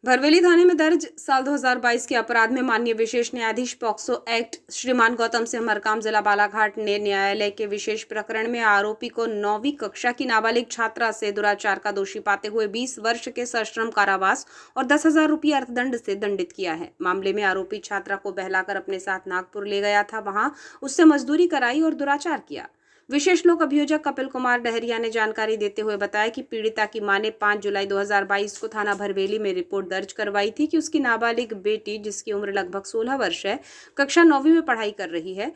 भरवेली थाने में दर्ज साल 2022 के अपराध में माननीय विशेष न्यायाधीश पॉक्सो एक्ट श्रीमान गौतम सिंह मरकाम जिला बालाघाट ने न्यायालय के विशेष प्रकरण में आरोपी को 9वीं कक्षा की नाबालिग छात्रा से दुराचार का दोषी पाते हुए 20 वर्ष के सश्रम कारावास और 10,000 रुपये अर्थदंड से दंडित किया है। मामले में आरोपी छात्रा को बहलाकर अपने साथ नागपुर ले गया था, वहां उससे मजदूरी कराई और दुराचार किया। विशेष लोक अभियोजक कपिल कुमार डहरिया ने जानकारी देते हुए बताया कि पीड़िता की मां ने 5 जुलाई 2022 को थाना भरवेली में रिपोर्ट दर्ज करवाई थी कि उसकी नाबालिग बेटी, जिसकी उम्र लगभग 16 वर्ष है, कक्षा 9वीं में पढ़ाई कर रही है।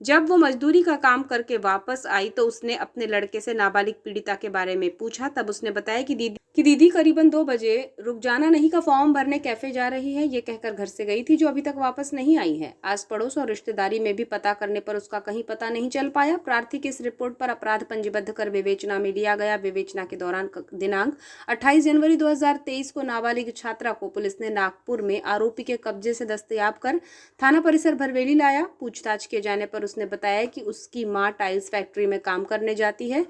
जब वो मजदूरी का काम करके वापस आई तो उसने अपने लड़के से नाबालिग पीड़िता के बारे में पूछा। तब उसने बताया कि दीदी करीबन 2 बजे रुक जाना नहीं का फॉर्म भरने कैफे जा रही है, ये कहकर घर से गई थी, जो अभी तक वापस नहीं आई है। आस पड़ोस और रिश्तेदारी में भी पता करने पर उसका कहीं पता नहीं चल पाया। प्रार्थी की इस रिपोर्ट पर अपराध पंजीबद्ध कर विवेचना में लिया गया। विवेचना के दौरान दिनांक 28 जनवरी 2023 को नाबालिग छात्रा को पुलिस ने नागपुर में आरोपी के कब्जे से दस्तयाब कर थाना परिसर भरवेली लाया। पूछताछ किए जाने पर उसने बताया कि उसकी मां टाइल्स फैक्ट्री में काम करने जाती है,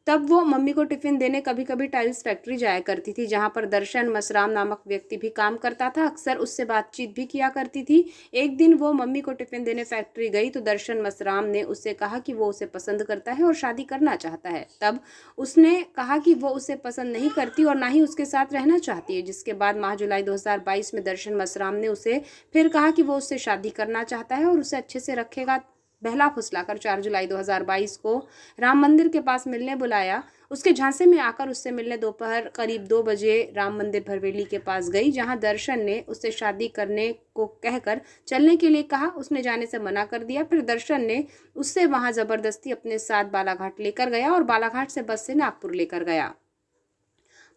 तब वो मम्मी को टिफिन देने कभी कभी टाइल्स फैक्ट्री जाया करती थी, जहां पर दर्शन मसराम नामक व्यक्ति भी काम करता था। अक्सर उससे बातचीत भी किया करती थी। एक दिन वो मम्मी को टिफिन देने फैक्ट्री गई तो दर्शन मसराम ने उससे कहा कि वो उसे पसंद करता है और शादी करना चाहता है। तब उसने कहा कि वो उसे पसंद नहीं करती और ना ही उसके साथ रहना चाहती है, जिसके बाद माह जुलाई 2022 में दर्शन मसराम ने उसे फिर कहा कि वो उससे शादी करना चाहता है और उसे अच्छे से रखेगा। बहला फुसलाकर 4 जुलाई 2022 को राम मंदिर के पास मिलने बुलाया। उसके झांसे में आकर उससे मिलने दोपहर करीब 2 बजे राम मंदिर भरवेली के पास गई, जहां दर्शन ने उससे शादी करने को कहकर चलने के लिए कहा। उसने जाने से मना कर दिया। फिर दर्शन ने उससे वहां जबरदस्ती अपने साथ बालाघाट लेकर गया और बालाघाट से बस से नागपुर लेकर गया।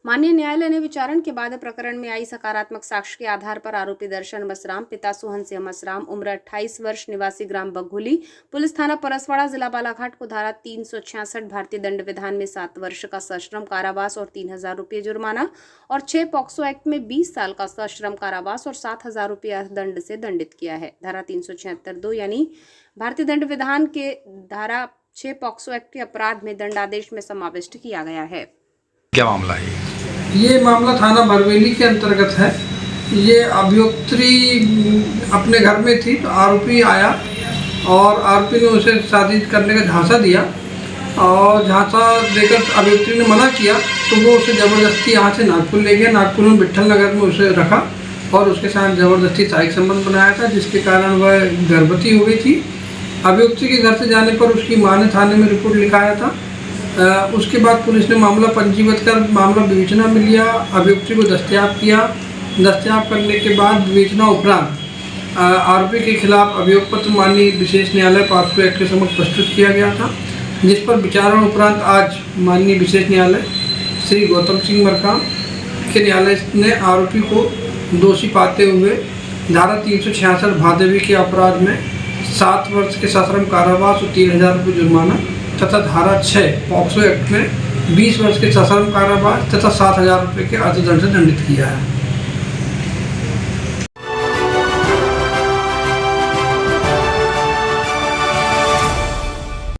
माननीय न्यायालय ने विचारण के बाद प्रकरण में आई सकारात्मक साक्ष्य के आधार पर आरोपी दर्शन मसराम, पिता सोहन सिंह मसराम, उम्र 28 वर्ष, निवासी ग्राम बघोली, पुलिस थाना परसवाड़ा, जिला बालाघाट को धारा 366 भारतीय दंड विधान में 7 वर्ष का सश्रम कारावास और 3,000 रुपये जुर्माना और 6 पॉक्सो एक्ट में 20 साल का सश्रम कारावास और 7,000 रुपये अर्थदंड से दंडित किया है। धारा 376(2) यानी भारतीय दंड विधान के धारा 6 पॉक्सो एक्ट के अपराध में दंडादेश में समाविष्ट किया गया है। क्या मामला है? ये मामला थाना भरवेली के अंतर्गत है। ये अभियुक्त्री अपने घर में थी तो आरोपी आया और आरोपी ने उसे शादी करने का झांसा दिया और झांसा देकर अभियुक्त्री ने मना किया तो वो उसे ज़बरदस्ती यहाँ से नागपुर ले गया। नागपुर में विट्ठल नगर में उसे रखा और उसके साथ ज़बरदस्ती शारीरिक संबंध बनाया था, जिसके कारण वह गर्भवती हो गई थी। अभियुक्ती के घर से जाने पर उसकी माँ ने थाने में रिपोर्ट लिखाया था। उसके बाद पुलिस ने मामला पंजीबद्ध कर मामला विवेचना में लिया, अभियुक्ती को दस्तयाब किया। दस्तयाब करने के बाद विवेचना उपरांत आरोपी के खिलाफ अभियोग पत्र माननीय विशेष न्यायालय पॉक्सो एक्ट के समक्ष प्रस्तुत किया गया था, जिस पर विचारण उपरांत आज माननीय विशेष न्यायालय श्री गौतम सिंह मरकाम के न्यायालय ने आरोपी को दोषी पाते हुए धारा 366 भादवी के अपराध में 7 वर्ष के सश्रम कारावास और 3,000 रुपये जुर्माना तथा धारा 6 पॉक्सो एक्ट में 20 वर्ष के सश्रम कारावास तथा 7,000 रुपये के अर्थदंड से दंडित किया है।